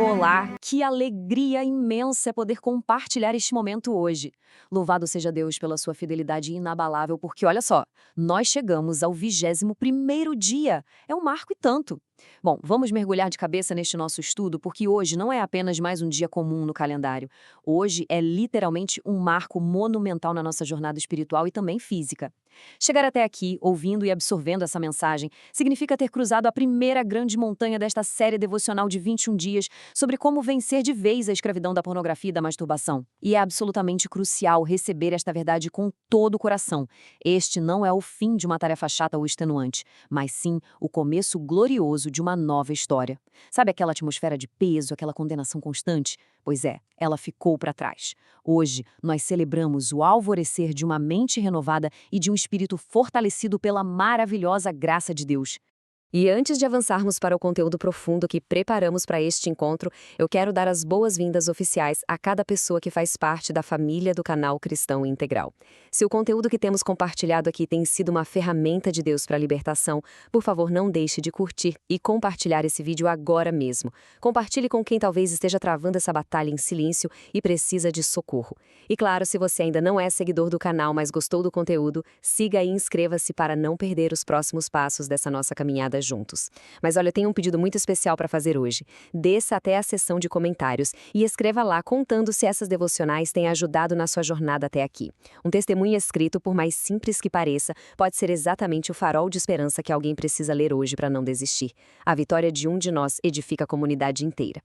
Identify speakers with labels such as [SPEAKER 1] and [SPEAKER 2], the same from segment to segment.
[SPEAKER 1] Olá, que alegria imensa é poder compartilhar este momento hoje. Louvado seja Deus pela sua fidelidade inabalável, porque olha só, nós chegamos ao 21º dia. É um marco e tanto. Bom, vamos mergulhar de cabeça neste nosso estudo, porque hoje não é apenas mais um dia comum no calendário. Hoje é literalmente um marco monumental na nossa jornada espiritual e também física. Chegar até aqui, ouvindo e absorvendo essa mensagem, significa ter cruzado a primeira grande montanha desta série devocional de 21 dias sobre como vencer de vez a escravidão da pornografia e da masturbação. E é absolutamente crucial receber esta verdade com todo o coração. Este não é o fim de uma tarefa chata ou extenuante, mas sim o começo glorioso de uma nova história. Sabe aquela atmosfera de peso, aquela condenação constante? Pois é, ela ficou para trás. Hoje, nós celebramos o alvorecer de uma mente renovada e de um espírito fortalecido pela maravilhosa graça de Deus.
[SPEAKER 2] E antes de avançarmos para o conteúdo profundo que preparamos para este encontro, eu quero dar as boas-vindas oficiais a cada pessoa que faz parte da família do canal Cristão Integral. Se o conteúdo que temos compartilhado aqui tem sido uma ferramenta de Deus para a libertação, por favor, não deixe de curtir e compartilhar esse vídeo agora mesmo. Compartilhe com quem talvez esteja travando essa batalha em silêncio e precisa de socorro. E claro, se você ainda não é seguidor do canal, mas gostou do conteúdo, siga e inscreva-se para não perder os próximos passos dessa nossa caminhada juntos. Mas olha, eu tenho um pedido muito especial para fazer hoje. Desça até a seção de comentários e escreva lá contando se essas devocionais têm ajudado na sua jornada até aqui. Um testemunho escrito, por mais simples que pareça, pode ser exatamente o farol de esperança que alguém precisa ler hoje para não desistir. A vitória de um de nós edifica a comunidade inteira.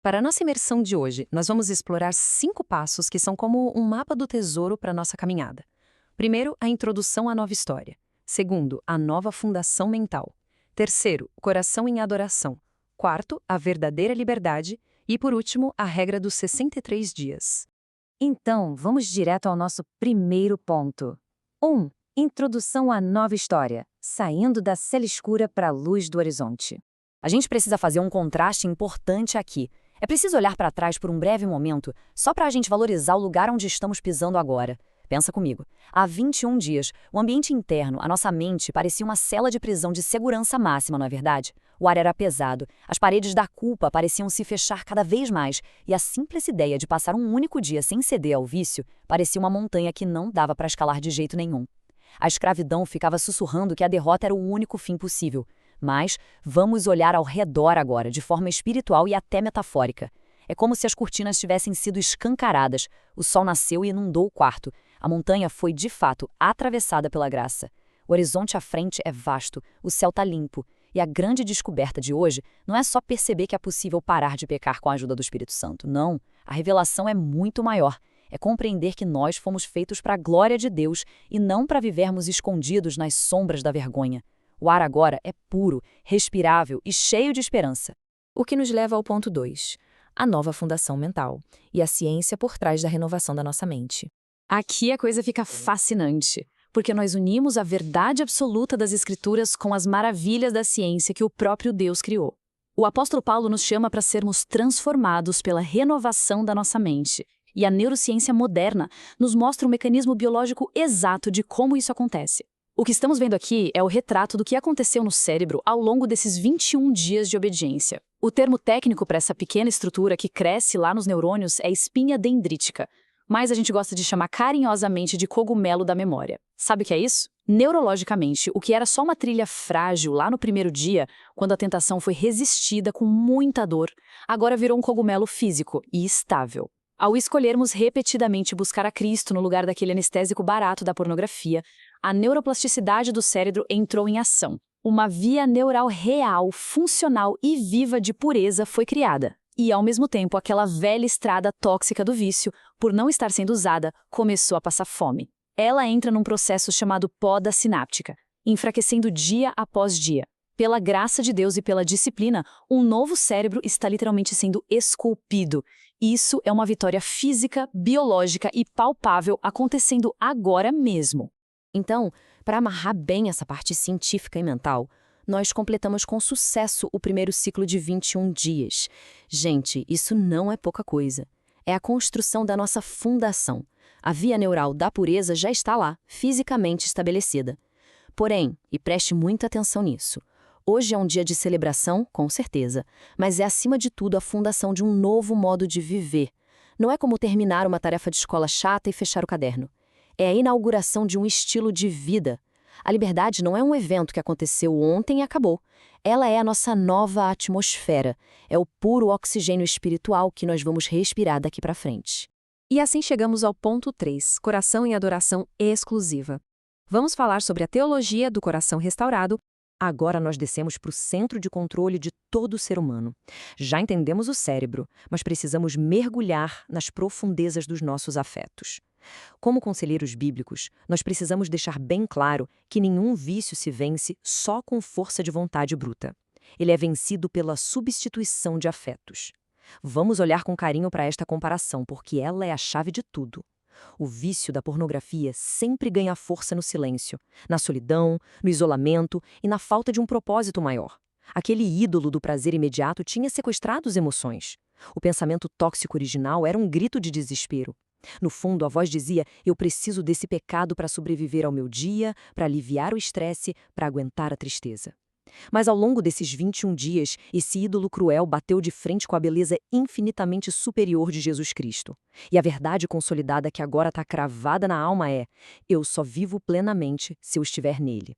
[SPEAKER 2] Para a nossa imersão de hoje, nós vamos explorar 5 passos que são como um mapa do tesouro para a nossa caminhada. Primeiro, a introdução à nova história. Segundo, a nova fundação mental. Terceiro, o coração em adoração. Quarto, a verdadeira liberdade. E, por último, a regra dos 63 dias.
[SPEAKER 3] Então, vamos direto ao nosso primeiro ponto. 1. Introdução à nova história, saindo da cela escura para a luz do horizonte.
[SPEAKER 1] A gente precisa fazer um contraste importante aqui. É preciso olhar para trás por um breve momento, só para a gente valorizar o lugar onde estamos pisando agora. Pensa comigo. Há 21 dias, o ambiente interno, a nossa mente, parecia uma cela de prisão de segurança máxima, não é verdade? O ar era pesado, as paredes da culpa pareciam se fechar cada vez mais, e a simples ideia de passar um único dia sem ceder ao vício parecia uma montanha que não dava para escalar de jeito nenhum. A escravidão ficava sussurrando que a derrota era o único fim possível. Mas vamos olhar ao redor agora, de forma espiritual e até metafórica. É como se as cortinas tivessem sido escancaradas, o sol nasceu e inundou o quarto. A montanha foi, de fato, atravessada pela graça. O horizonte à frente é vasto, o céu está limpo. E a grande descoberta de hoje não é só perceber que é possível parar de pecar com a ajuda do Espírito Santo. Não, a revelação é muito maior. É compreender que nós fomos feitos para a glória de Deus e não para vivermos escondidos nas sombras da vergonha. O ar agora é puro, respirável e cheio de esperança.
[SPEAKER 2] O que nos leva ao ponto 2. A nova fundação mental e a ciência por trás da renovação da nossa mente.
[SPEAKER 1] Aqui a coisa fica fascinante, porque nós unimos a verdade absoluta das Escrituras com as maravilhas da ciência que o próprio Deus criou. O apóstolo Paulo nos chama para sermos transformados pela renovação da nossa mente, e a neurociência moderna nos mostra o mecanismo biológico exato de como isso acontece. O que estamos vendo aqui é o retrato do que aconteceu no cérebro ao longo desses 21 dias de obediência. O termo técnico para essa pequena estrutura que cresce lá nos neurônios é espinha dendrítica, mas a gente gosta de chamar carinhosamente de cogumelo da memória. Sabe o que é isso? Neurologicamente, o que era só uma trilha frágil lá no primeiro dia, quando a tentação foi resistida com muita dor, agora virou um cogumelo físico e estável. Ao escolhermos repetidamente buscar a Cristo no lugar daquele anestésico barato da pornografia, a neuroplasticidade do cérebro entrou em ação. Uma via neural real, funcional e viva de pureza foi criada. E, ao mesmo tempo, aquela velha estrada tóxica do vício, por não estar sendo usada, começou a passar fome. Ela entra num processo chamado poda sináptica, enfraquecendo dia após dia. Pela graça de Deus e pela disciplina, um novo cérebro está literalmente sendo esculpido. Isso é uma vitória física, biológica e palpável acontecendo agora mesmo.
[SPEAKER 2] Então, para amarrar bem essa parte científica e mental, nós completamos com sucesso o primeiro ciclo de 21 dias. Gente, isso não é pouca coisa. É a construção da nossa fundação. A via neural da pureza já está lá, fisicamente estabelecida. Porém, e preste muita atenção nisso,
[SPEAKER 1] Hoje é um dia de celebração, com certeza, mas é acima de tudo a fundação de um novo modo de viver. Não é como terminar uma tarefa de escola chata e fechar o caderno. É a inauguração de um estilo de vida. A liberdade não é um evento que aconteceu ontem e acabou. Ela é a nossa nova atmosfera. É o puro oxigênio espiritual que nós vamos respirar daqui para frente.
[SPEAKER 2] E assim chegamos ao ponto 3, coração em adoração exclusiva. Vamos falar sobre a teologia do coração restaurado. Agora nós descemos para o centro de controle de todo o ser humano. Já entendemos o cérebro, mas precisamos mergulhar nas profundezas dos nossos afetos. Como conselheiros bíblicos, nós precisamos deixar bem claro que nenhum vício se vence só com força de vontade bruta. Ele é vencido pela substituição de afetos. Vamos olhar com carinho para esta comparação, porque ela é a chave de tudo. O vício da pornografia sempre ganha força no silêncio, na solidão, no isolamento e na falta de um propósito maior. Aquele ídolo do prazer imediato tinha sequestrado as emoções. O pensamento tóxico original era um grito de desespero. No fundo, a voz dizia: eu preciso desse pecado para sobreviver ao meu dia, para aliviar o estresse, para aguentar a tristeza. Mas ao longo desses 21 dias, esse ídolo cruel bateu de frente com a beleza infinitamente superior de Jesus Cristo. E a verdade consolidada que agora está cravada na alma é: eu só vivo plenamente se eu estiver nele.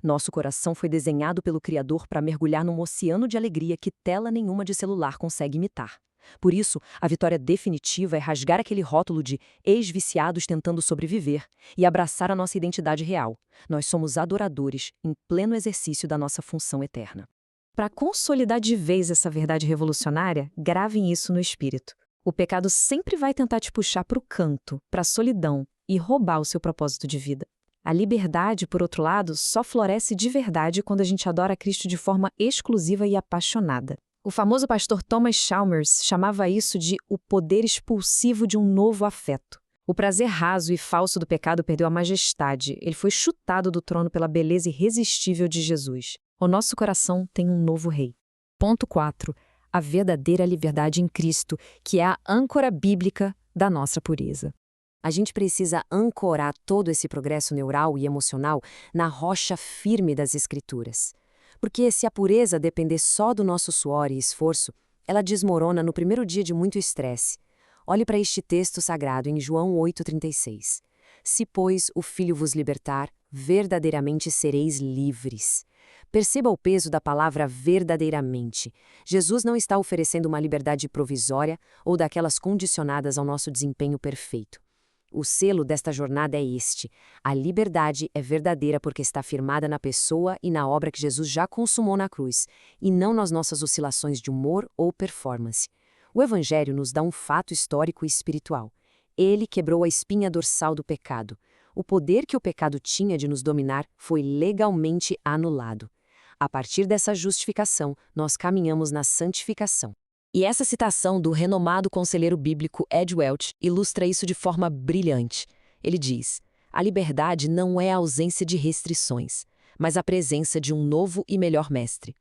[SPEAKER 2] Nosso coração foi desenhado pelo Criador para mergulhar num oceano de alegria que tela nenhuma de celular consegue imitar. Por isso, a vitória definitiva é rasgar aquele rótulo de ex-viciados tentando sobreviver e abraçar a nossa identidade real. Nós somos adoradores em pleno exercício da nossa função eterna. Para consolidar de vez essa verdade revolucionária, gravem isso no espírito. O pecado sempre vai tentar te puxar para o canto, para a solidão e roubar o seu propósito de vida. A liberdade, por outro lado, só floresce de verdade quando a gente adora Cristo de forma exclusiva e apaixonada. O famoso pastor Thomas Chalmers chamava isso de o poder expulsivo de um novo afeto. O prazer raso e falso do pecado perdeu a majestade. Ele foi chutado do trono pela beleza irresistível de Jesus. O nosso coração tem um novo rei. Ponto 4. A verdadeira liberdade em Cristo, que é a âncora bíblica da nossa pureza. A gente precisa ancorar todo esse progresso neural e emocional na rocha firme das Escrituras. Porque se a pureza depender só do nosso suor e esforço, ela desmorona no primeiro dia de muito estresse. Olhe para este texto sagrado em João 8,36. Se, pois, o Filho vos libertar, verdadeiramente sereis livres. Perceba o peso da palavra verdadeiramente. Jesus não está oferecendo uma liberdade provisória ou daquelas condicionadas ao nosso desempenho perfeito. O selo desta jornada é este: a liberdade é verdadeira porque está firmada na pessoa e na obra que Jesus já consumou na cruz, e não nas nossas oscilações de humor ou performance. O Evangelho nos dá um fato histórico e espiritual. Ele quebrou a espinha dorsal do pecado. O poder que o pecado tinha de nos dominar foi legalmente anulado. A partir dessa justificação, nós caminhamos na santificação. E essa citação do renomado conselheiro bíblico Ed Welch ilustra isso de forma brilhante. Ele diz: a liberdade não é a ausência de restrições, mas a presença de um novo e melhor mestre.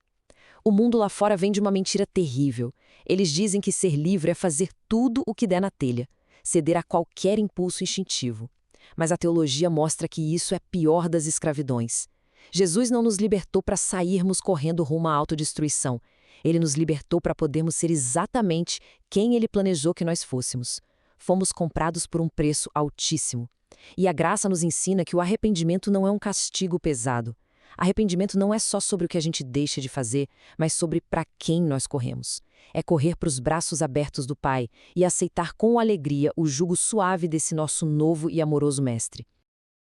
[SPEAKER 2] O mundo lá fora vem de uma mentira terrível. Eles dizem que ser livre é fazer tudo o que der na telha, ceder a qualquer impulso instintivo. Mas a teologia mostra que isso é a pior das escravidões. Jesus não nos libertou para sairmos correndo rumo à autodestruição. Ele nos libertou para podermos ser exatamente quem Ele planejou que nós fôssemos. Fomos comprados por um preço altíssimo. E a graça nos ensina que o arrependimento não é um castigo pesado. Arrependimento não é só sobre o que a gente deixa de fazer, mas sobre para quem nós corremos. É correr para os braços abertos do Pai e aceitar com alegria o jugo suave desse nosso novo e amoroso Mestre.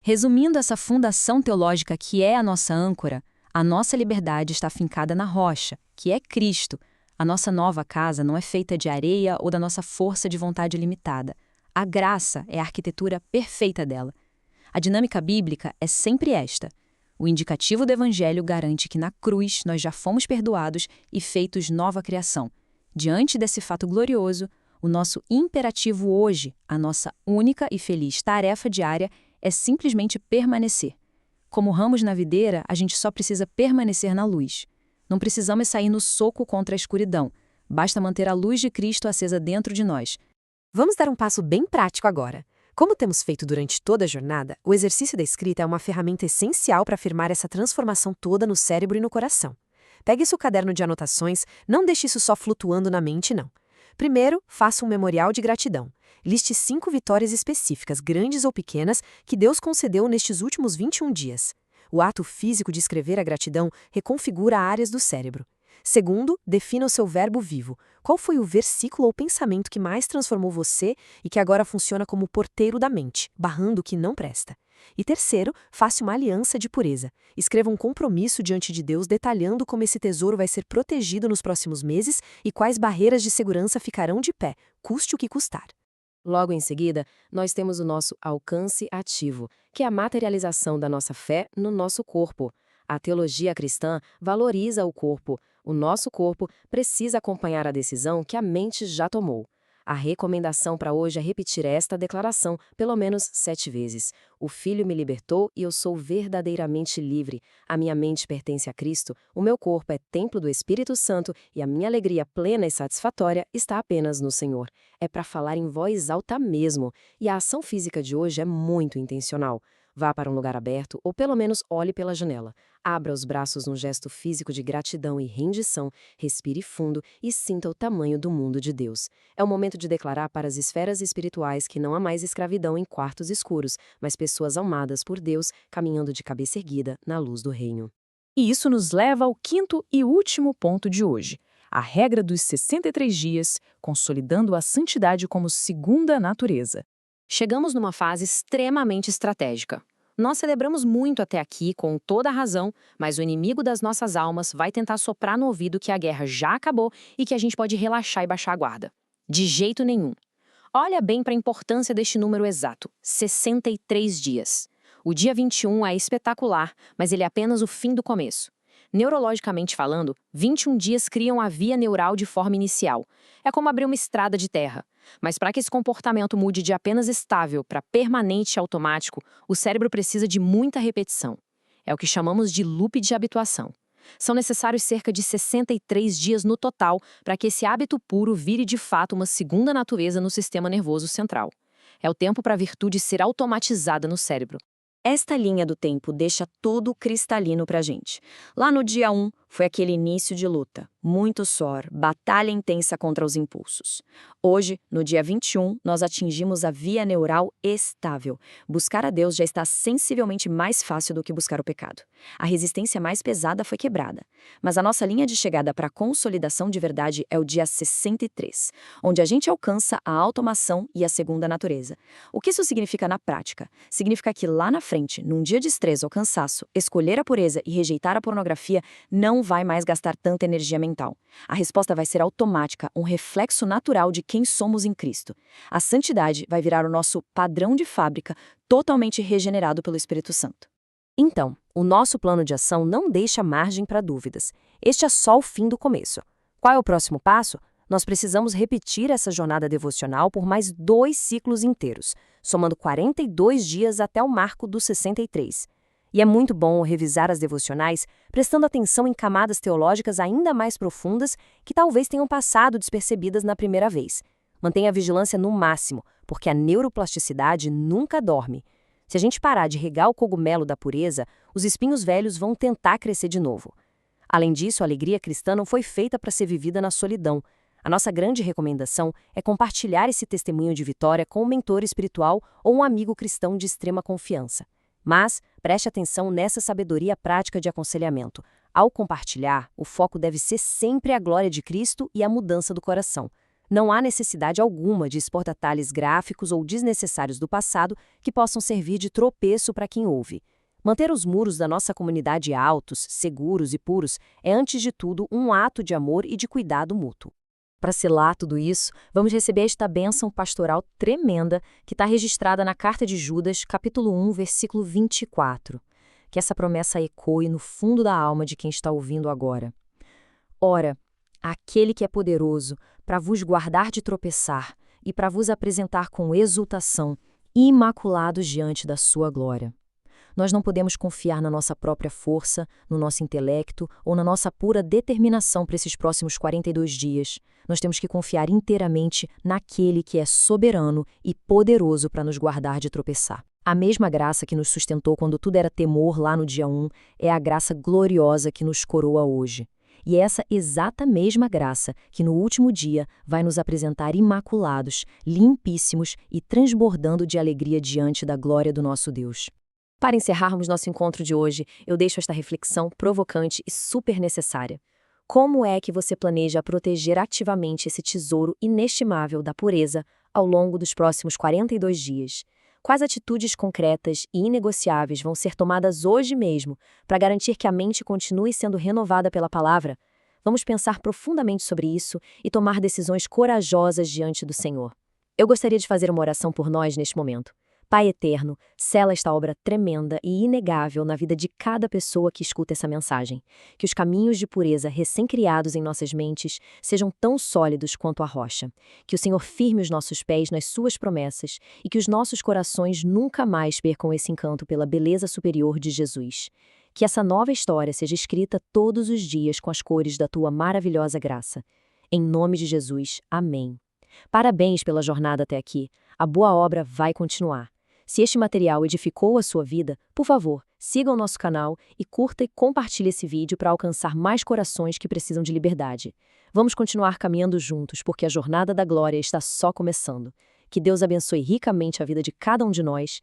[SPEAKER 2] Resumindo essa fundação teológica que é a nossa âncora, a nossa liberdade está fincada na rocha, que é Cristo. A nossa nova casa não é feita de areia ou da nossa força de vontade limitada. A graça é a arquitetura perfeita dela. A dinâmica bíblica é sempre esta. O indicativo do Evangelho garante que na cruz nós já fomos perdoados e feitos nova criação. Diante desse fato glorioso, o nosso imperativo hoje, a nossa única e feliz tarefa diária, é simplesmente permanecer. Como ramos na videira, a gente só precisa permanecer na luz. Não precisamos sair no soco contra a escuridão. Basta manter a luz de Cristo acesa dentro de nós. Vamos dar um passo bem prático agora. Como temos feito durante toda a jornada, o exercício da escrita é uma ferramenta essencial para afirmar essa transformação toda no cérebro e no coração. Pegue seu caderno de anotações, não deixe isso só flutuando na mente, não. Primeiro, faça um memorial de gratidão. Liste 5 vitórias específicas, grandes ou pequenas, que Deus concedeu nestes últimos 21 dias. O ato físico de escrever a gratidão reconfigura áreas do cérebro. Segundo, defina o seu verbo vivo. Qual foi o versículo ou pensamento que mais transformou você e que agora funciona como porteiro da mente, barrando o que não presta? E terceiro, faça uma aliança de pureza. Escreva um compromisso diante de Deus detalhando como esse tesouro vai ser protegido nos próximos meses e quais barreiras de segurança ficarão de pé, custe o que custar.
[SPEAKER 4] Logo em seguida, nós temos o nosso alcance ativo, que é a materialização da nossa fé no nosso corpo. A teologia cristã valoriza o corpo. O nosso corpo precisa acompanhar a decisão que a mente já tomou. A recomendação para hoje é repetir esta declaração pelo menos 7 vezes. O Filho me libertou e eu sou verdadeiramente livre. A minha mente pertence a Cristo, o meu corpo é templo do Espírito Santo e a minha alegria plena e satisfatória está apenas no Senhor. É para falar em voz alta mesmo. E a ação física de hoje é muito intencional. Vá para um lugar aberto ou pelo menos olhe pela janela. Abra os braços num gesto físico de gratidão e rendição, respire fundo e sinta o tamanho do mundo de Deus. É o momento de declarar para as esferas espirituais que não há mais escravidão em quartos escuros, mas pessoas amadas por Deus caminhando de cabeça erguida na luz do reino.
[SPEAKER 1] E isso nos leva ao quinto e último ponto de hoje, a regra dos 63 dias, consolidando a santidade como segunda natureza.
[SPEAKER 4] Chegamos numa fase extremamente estratégica. Nós celebramos muito até aqui, com toda a razão, mas o inimigo das nossas almas vai tentar soprar no ouvido que a guerra já acabou e que a gente pode relaxar e baixar a guarda. De jeito nenhum. Olha bem para a importância deste número exato, 63 dias. O dia 21 é espetacular, mas ele é apenas o fim do começo. Neurologicamente falando, 21 dias criam a via neural de forma inicial. É como abrir uma estrada de terra. Mas para que esse comportamento mude de apenas estável para permanente e automático, o cérebro precisa de muita repetição. É o que chamamos de loop de habituação. São necessários cerca de 63 dias no total para que esse hábito puro vire de fato uma segunda natureza no sistema nervoso central. É o tempo para a virtude ser automatizada no cérebro.
[SPEAKER 3] Esta linha do tempo deixa tudo cristalino pra gente. Lá no dia 1, foi aquele início de luta, muito suor, batalha intensa contra os impulsos. Hoje, no dia 21, nós atingimos a via neural estável. Buscar a Deus já está sensivelmente mais fácil do que buscar o pecado. A resistência mais pesada foi quebrada. Mas a nossa linha de chegada para a consolidação de verdade é o dia 63, onde a gente alcança a automação e a segunda natureza. O que isso significa na prática? Significa que lá na frente, num dia de estresse ou cansaço, escolher a pureza e rejeitar a pornografia não vai mais gastar tanta energia mental. A resposta vai ser automática, um reflexo natural de quem somos em Cristo. A santidade vai virar o nosso padrão de fábrica, totalmente regenerado pelo Espírito Santo.
[SPEAKER 2] Então, o nosso plano de ação não deixa margem para dúvidas. Este é só o fim do começo. Qual é o próximo passo? Nós precisamos repetir essa jornada devocional por mais 2 ciclos inteiros, somando 42 dias até o marco dos 63. E é muito bom revisar as devocionais, prestando atenção em camadas teológicas ainda mais profundas que talvez tenham passado despercebidas na primeira vez. Mantenha a vigilância no máximo, porque a neuroplasticidade nunca dorme. Se a gente parar de regar o cogumelo da pureza, os espinhos velhos vão tentar crescer de novo. Além disso, a alegria cristã não foi feita para ser vivida na solidão. A nossa grande recomendação é compartilhar esse testemunho de vitória com um mentor espiritual ou um amigo cristão de extrema confiança. Mas, preste atenção nessa sabedoria prática de aconselhamento. Ao compartilhar, o foco deve ser sempre a glória de Cristo e a mudança do coração. Não há necessidade alguma de expor detalhes gráficos ou desnecessários do passado que possam servir de tropeço para quem ouve. Manter os muros da nossa comunidade altos, seguros e puros é, antes de tudo, um ato de amor e de cuidado mútuo.
[SPEAKER 3] Para selar tudo isso, vamos receber esta bênção pastoral tremenda que está registrada na Carta de Judas, capítulo 1, versículo 24. Que essa promessa ecoe no fundo da alma de quem está ouvindo agora. Ora, aquele que é poderoso para vos guardar de tropeçar e para vos apresentar com exultação, imaculados diante da sua glória. Nós não podemos confiar na nossa própria força, no nosso intelecto ou na nossa pura determinação para esses próximos 42 dias. Nós temos que confiar inteiramente naquele que é soberano e poderoso para nos guardar de tropeçar. A mesma graça que nos sustentou quando tudo era temor lá no dia 1 é a graça gloriosa que nos coroa hoje.
[SPEAKER 2] E é essa exata mesma graça que no último dia vai nos apresentar imaculados, limpíssimos e transbordando de alegria diante da glória do nosso Deus. Para encerrarmos nosso encontro de hoje, eu deixo esta reflexão provocante e super necessária. Como é que você planeja proteger ativamente esse tesouro inestimável da pureza ao longo dos próximos 42 dias? Quais atitudes concretas e inegociáveis vão ser tomadas hoje mesmo para garantir que a mente continue sendo renovada pela palavra? Vamos pensar profundamente sobre isso e tomar decisões corajosas diante do Senhor. Eu gostaria de fazer uma oração por nós neste momento. Pai eterno, sela esta obra tremenda e inegável na vida de cada pessoa que escuta essa mensagem. Que os caminhos de pureza recém-criados em nossas mentes sejam tão sólidos quanto a rocha. Que o Senhor firme os nossos pés nas suas promessas e que os nossos corações nunca mais percam esse encanto pela beleza superior de Jesus. Que essa nova história seja escrita todos os dias com as cores da tua maravilhosa graça. Em nome de Jesus, amém. Parabéns pela jornada até aqui. A boa obra vai continuar. Se este material edificou a sua vida, por favor, siga o nosso canal e curta e compartilhe esse vídeo para alcançar mais corações que precisam de liberdade. Vamos continuar caminhando juntos, porque a jornada da glória está só começando. Que Deus abençoe ricamente a vida de cada um de nós.